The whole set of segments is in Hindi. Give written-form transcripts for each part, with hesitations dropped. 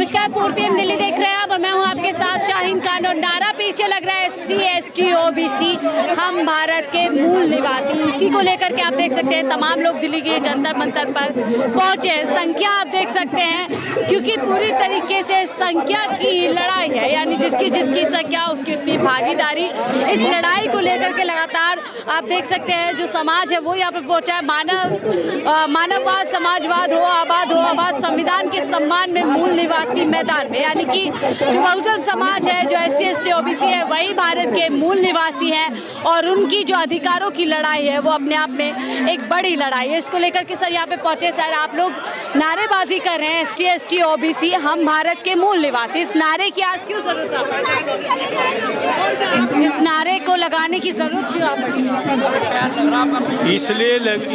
नमस्कार, 4 PM दिल्ली देख रहे हैं आप और मैं हूं आपके साथ शाहीन खान। और नारा पीछे लग रहा है SC/ST OBC हम भारत के मूल निवासी। इसी को लेकर के आप देख सकते हैं तमाम लोग दिल्ली के जंतर मंतर पर पहुंचे हैं। संख्या आप देख सकते हैं क्योंकि पूरी तरीके से संख्या की लड़ाई है, यानी जिसकी संख्या उसकी उतनी भागीदारी। इस लड़ाई को लेकर के लगातार आप देख सकते हैं जो समाज है वो यहाँ पे पहुंचा है। मानववाद, समाजवाद हो, आबाद संविधान के सम्मान में मूल निवासी मैदान में, यानी कि जो बहुजन समाज है, जो SC/ST OBC है, वही भारत के मूल निवासी हैं और उनकी जो अधिकारों की लड़ाई है वो अपने आप में एक बड़ी लड़ाई है। इसको लेकर के सर यहाँ पे पहुंचे। सर, आप लोग नारेबाजी कर रहे हैं SC/ST OBC हम भारत के मूल निवासी। इस नारे की आज क्यों जरूरत है? इस नारे को लगाने की जरूरत क्यों पड़ी?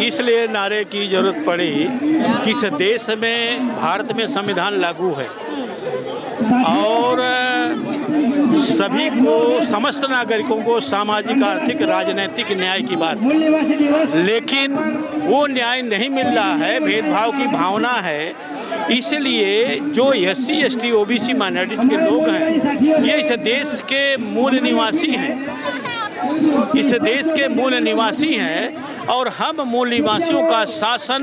इसलिए नारे की जरूरत पड़ी कि इस देश में, भारत में संविधान लागू है और सभी को, समस्त नागरिकों को सामाजिक, आर्थिक, राजनीतिक न्याय की बात, लेकिन वो न्याय नहीं मिल रहा है, भेदभाव की भावना है। इसलिए जो SC/ST OBC माइनॉरिटीज के लोग हैं, ये इस देश के मूल निवासी हैं, इस देश के मूल निवासी हैं और हम मूल निवासियों का शासन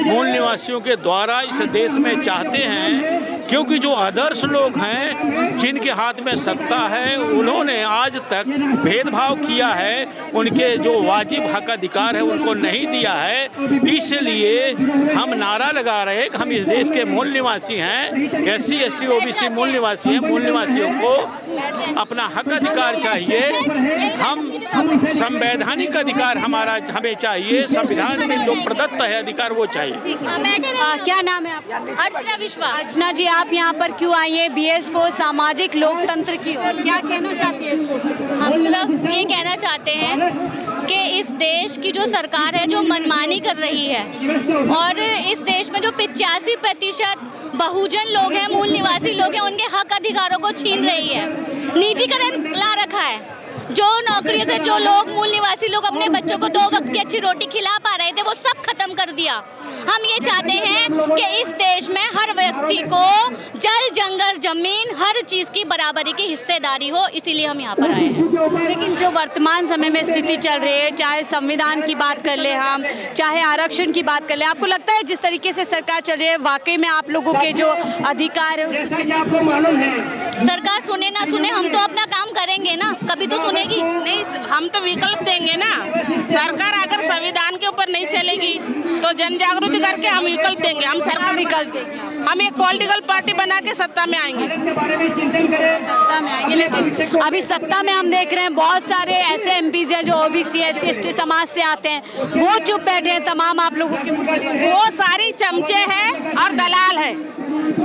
मूल निवासियों के द्वारा इस देश में चाहते हैं, क्योंकि जो आदर्श लोग हैं जिनके हाथ में सत्ता है उन्होंने आज तक भेदभाव किया है, उनके जो वाजिब हक अधिकार है उनको नहीं दिया है। इसलिए हम नारा लगा रहे हैं कि हम इस देश के मूल निवासी हैं, SC/ST OBC मूल निवासी हैं। मूल निवासियों को अपना हक अधिकार चाहिए, हम संवैधानिक अधिकार हमें चाहिए, संविधान में जो प्रदत्त है अधिकार वो चाहिए। क्या नाम है आपका? अर्चना विश्वास। अर्चना जी, आप यहाँ पर क्यों आई है? BS4 सामाजिक लोकतंत्र की ओर क्या कहना चाहती है? हम सिर्फ ये कहना चाहते हैं कि इस देश की जो सरकार है जो मनमानी कर रही है और इस देश में जो 85% बहुजन लोग हैं, मूल निवासी लोग हैं, उनके हक अधिकारों को छीन रही है, निजीकरण ला रखा है। जो नौकरियों से जो लोग, मूल निवासी लोग अपने बच्चों को 2 वक्त की अच्छी रोटी खिला पा रहे थे, वो सब खत्म कर दिया। हम ये चाहते हैं कि इस देश में हर व्यक्ति को जल, जंगल, जमीन, हर चीज़ की बराबरी की हिस्सेदारी हो, इसीलिए हम यहाँ पर आए हैं। लेकिन जो वर्तमान समय में स्थिति चल रही है, चाहे संविधान की बात कर ले हम, चाहे आरक्षण की बात कर ले, आपको लगता है जिस तरीके से सरकार चल रही है वाकई में आप लोगों के जो अधिकार है सरकार सुने ना सुने, हम तो अपना काम करेंगे ना, कभी तो सुनेगी नहीं। हम तो विकल्प देंगे ना। सरकार अगर संविधान के ऊपर नहीं चलेगी तो जन जागृति करके हम विकल्प देंगे। हम सरकार विकल्प देंगे, हम एक पॉलिटिकल पार्टी बना के सत्ता में आएंगे। सत्ता में आएंगे, लेकिन अभी सत्ता में हम देख रहे हैं बहुत सारे ऐसे MPs हैं जो OBC SC/ST समाज से आते हैं, वो चुप बैठे हैं तमाम आप लोगों के मुद्दे पर। वो सारी चमचे हैं और दलाल है।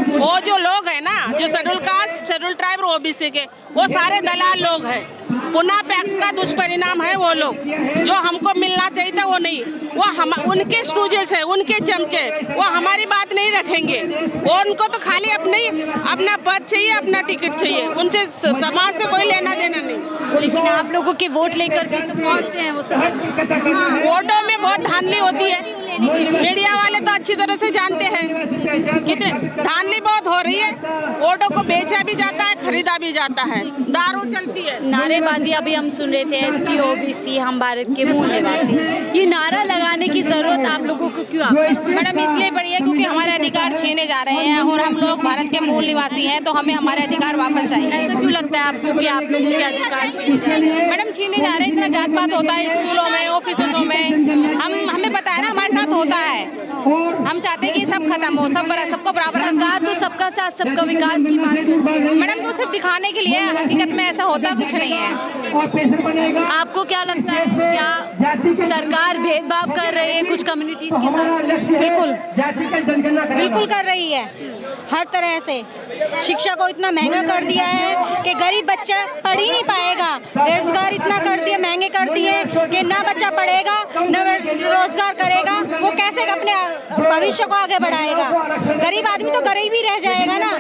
वो जो लोग हैं ना, जो शेड्यूल कास्ट, शेड्यूल ट्राइब और OBC के, वो सारे दलाल लोग हैं। पुनः पैक्ट का दुष्परिणाम है वो लोग। जो हमको मिलना चाहिए था वो नहीं, वो हम उनके स्टूजेस है, उनके चमचे, वो हमारी बात नहीं रखेंगे। वो उनको तो खाली अपना पद चाहिए, अपना टिकट चाहिए, उनसे समाज से कोई लेना देना नहीं। लेकिन आप लोगों के वोट लेकर के तो पहुँचते हैं वो सब। वोटों में बहुत धांधली होती है, मीडिया वाले तो अच्छी तरह से जानते हैं कितने धांधली बहुत हो रही है। वोटों को बेचा भी जाता है, खरीदा भी जाता है, दारू चलती है। नारेबाजी अभी हम सुन रहे थे ST OBC हम भारत के मूल निवासी, ये नारा लगाने की जरूरत आप लोगों को क्यों? मैडम इसलिए पड़ी है क्योंकि हमारे अधिकार छीने जा रहे हैं और हम लोग भारत के मूल निवासी हैं, तो हमें हमारे अधिकार वापस चाहिए। ऐसा क्यों लगता है आपको कि आप लोगों के अधिकार छीने जा रहे हैं? मैडम छीने जा रहे हैं, इतना जात पात होता है स्कूलों में, ऑफिसों में, हमें पता है ना हमारे साथ होता है। हम चाहते हैं कि सब खत्म हो, सबको बराबर। सरकार तो सबका साथ सबका विकास की बात करती है मैडम, वो सिर्फ दिखाने के लिए, हकीकत में ऐसा होता कुछ नहीं है। आपको क्या लगता है, क्या सरकार भेदभाव कर रही है कुछ कम्युनिटीज के साथ? बिल्कुल कर रही है, हर तरह से। शिक्षा को इतना महंगा कर दिया है कि गरीब बच्चा पढ़ ही नहीं पाएगा। बेरोजगार इतना कर दिए, महंगे कर दिए कि ना बच्चा पढ़ेगा ना रोजगार करेगा, वो कैसे अपने भविष्य को आगे बढ़ाएगा? गरीब आदमी तो गरीब ही रह जाएगा ना।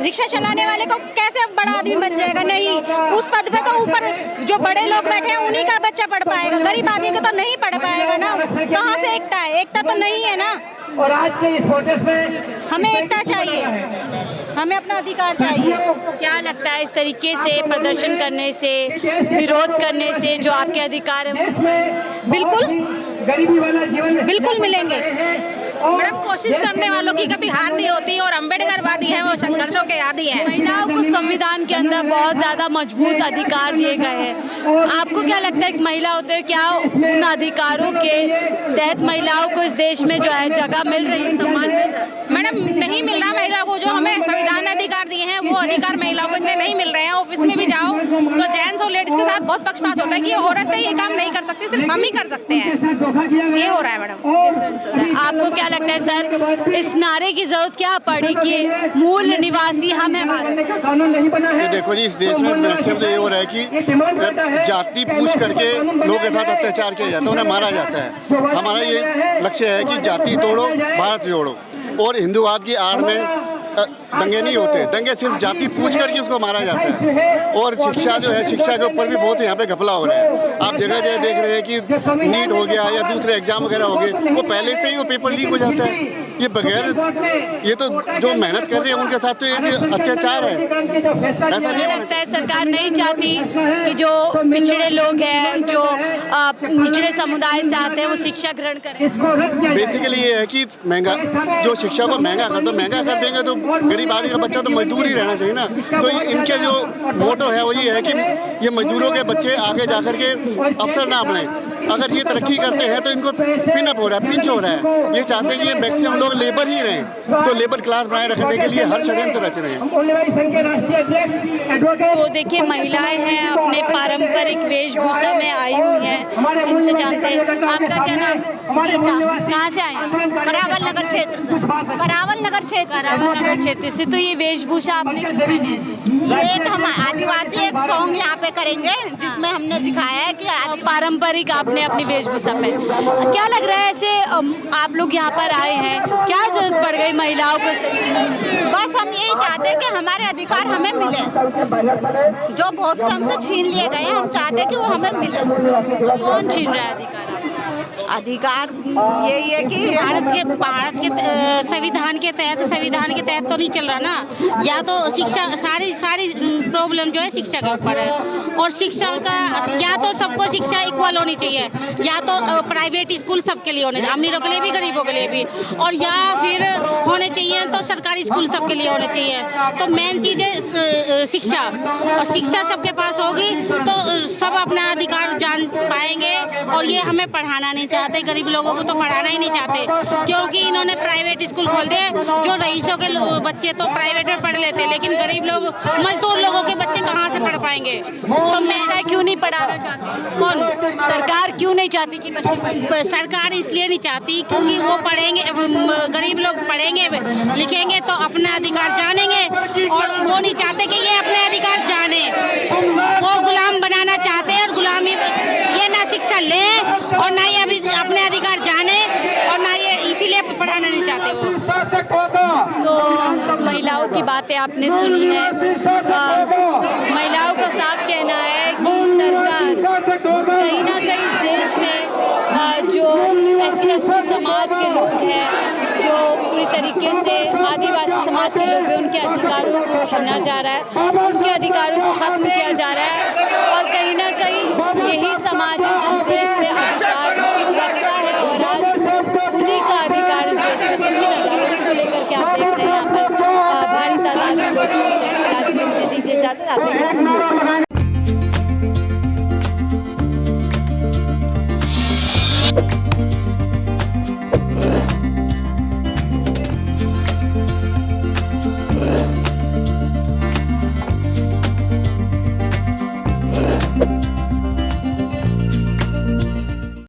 रिक्शा चलाने वाले को कैसे बड़ा आदमी बन जाएगा? नहीं, उस पद पे तो ऊपर जो बड़े लोग बैठे हैं उन्हीं का बच्चा पढ़ पाएगा, गरीब आदमी को तो नहीं पढ़ पाएगा ना। कहाँ से एकता है? एकता तो नहीं है ना। और आज के इस प्रोटेस्ट में हमें एकता चाहिए। हमें अपना अधिकार चाहिए। क्या लगता है इस तरीके से प्रदर्शन करने से, विरोध करने से जो आपके अधिकार है बिल्कुल मिलेंगे। मैडम, कोशिश करने वालों की कभी हार नहीं होती और अम्बेडकरवादी हैं वो संघर्षों के आदी हैं। महिलाओं को संविधान के अंदर बहुत ज़्यादा मजबूत अधिकार दिए गए हैं। आपको क्या लगता है कि महिला होते हुए क्या उन अधिकारों के तहत महिलाओं को इस देश में जो है जगह मिल रही है, सम्मान मिल रहा है? मैडम, नहीं मिल रहा महिलाओं को। जो हमें संविधान ने अधिकार दिए हैं वो अधिकार महिलाओं को इतने नहीं मिल रहे हैं। ऑफिस में भी जाओ तो जेंट्स और लेडीज के साथ बहुत पक्षपात होता है कि औरतें ये काम नहीं कर सकती, सिर्फ हम ही कर सकते हैं। ये हो रहा है मैडम। आपको क्या लगता है सर, इस नारे की जरूरत क्या पड़ी कि मूल निवासी हम हैं भारत? ये देखो जी, इस देश में मैक्सिमम तो ये हो रहा है कि जाति पूछ करके लोगों के साथ अत्याचार किया जाता है, उन्हें मारा जाता है। हमारा ये लक्ष्य है कि जाति तोड़ो, भारत जोड़ो। और हिंदुवाद की आड़ में दंगे नहीं होते, दंगे सिर्फ जाति पूछ करके उसको मारा जाता है। और शिक्षा जो है, शिक्षा के ऊपर भी बहुत यहाँ पे घपला हो रहा है। आप जगह जगह देख रहे हैं कि नीट हो गया या दूसरे एग्जाम वगैरह हो गए, वो पहले से ही वो पेपर लीक हो जाता है। ये बगैर, ये तो जो मेहनत कर रहे हैं उनके साथ तो एक अत्याचार है। ऐसा नहीं लगता है सरकार नहीं चाहती कि जो पिछड़े लोग हैं, जो निचले समुदाय से आते हैं, वो शिक्षा ग्रहण करें। बेसिकली ये है कि महंगा, जो शिक्षा को महंगा कर देंगे तो गरीब आदमी का बच्चा तो मजदूर ही रहना चाहिए ना। तो इनके जो मोटो है वो ये है कि ये मजदूरों के बच्चे आगे जाकर के अफसर ना बने। अगर ये तरक्की करते हैं तो इनको पिन अप हो रहा है, पिंच हो रहा है। ये चाहते हैं कि ये मैक्सिमम लोग लेबर ही रहें, तो लेबर क्लास बनाए रखने के लिए हर षड्यंत्र रच रहे हैं। तो देखिए, महिलाएं हैं, अपने पारंपरिक वेशभूषा में आई हुई हैं। इनसे जानते हैं, आपका क्या नाम है? कहाँ से आए हैं? करावल नगर क्षेत्र से। करावल नगर क्षेत्र से। तो ये वेशभूषा आपने क्यों पहनी है? ये एक हम आदिवासी एक सॉन्ग यहाँ पे करेंगे जिसमें हमने दिखाया है कि पारंपरिक आपने अपनी वेशभूषा में। क्या लग रहा है ऐसे आप लोग यहाँ पर आए हैं, क्या जरूरत पड़ गई महिलाओं को इस तरीके से? बस हम यही चाहते हैं कि हमारे अधिकार हमें मिले, जो बहुत से हमसे छीन लिए गए हैं, हम चाहते हैं कि वो हमें मिले। कौन छीन रहा है अधिकार? अधिकार यही है कि भारत के संविधान के तहत तो नहीं चल रहा ना। या तो शिक्षा, सारी प्रॉब्लम जो है शिक्षा के ऊपर है। और शिक्षा का या तो सबको शिक्षा इक्वल होनी चाहिए, या तो प्राइवेट स्कूल सबके लिए होने चाहिए, अमीरों के लिए भी गरीबों के लिए भी, और या फिर होने चाहिए तो सरकारी स्कूल सबके लिए होने चाहिए। तो मेन चीज़ है शिक्षा, और शिक्षा सबके पास होगी तो सब अपना अधिकार जान पाएंगे। और ये हमें पढ़ाना नहीं चाहते, गरीब लोगों को तो पढ़ाना ही नहीं चाहते, क्योंकि इन्होंने प्राइवेट स्कूल खोल दिए। जो रईसों के बच्चे तो प्राइवेट में पढ़ लेते, लेकिन गरीब लोग, मजदूर लोगों के बच्चे कहाँ से पढ़ पाएंगे? तो मैं क्यों नहीं पढ़ाना चाहती? कौन? सरकार क्यों नहीं चाहती कि बच्चे पढ़ें? सरकार इसलिए नहीं चाहती क्योंकि वो पढ़ेंगे, गरीब लोग पढ़ेंगे लिखेंगे तो अपना अधिकार जानेंगे, और वो नहीं चाहते कि ये अपने अधिकार जाने। वो गुलाम बनाना चाहते हैं, और गुलामी ये ना शिक्षा ले और ना ये अभी अपने अधिकार जाने, और ना ये इसीलिए पढ़ाना नहीं चाहते वो। तो महिलाओं की बातें आपने सुनी है। महिलाओं का साफ कहना है कि सरकार कहीं ना कहीं इस देश में जो SC/ST समाज के लोग हैं, जो पूरी तरीके से आदिवासी समाज के लोग हैं, उनके अधिकारों को छीना जा रहा है, उनके अधिकारों को खत्म किया जा रहा है। और कहीं ना कहीं यही समाज इस देश में अधिकार रखता है, और आज उन्हीं का अधिकार इस देश में से छीना जा रहा है। इसको लेकर के आप देख रहे हैं यहाँ पर भारी तादाद में लोग पहुंचे हैं।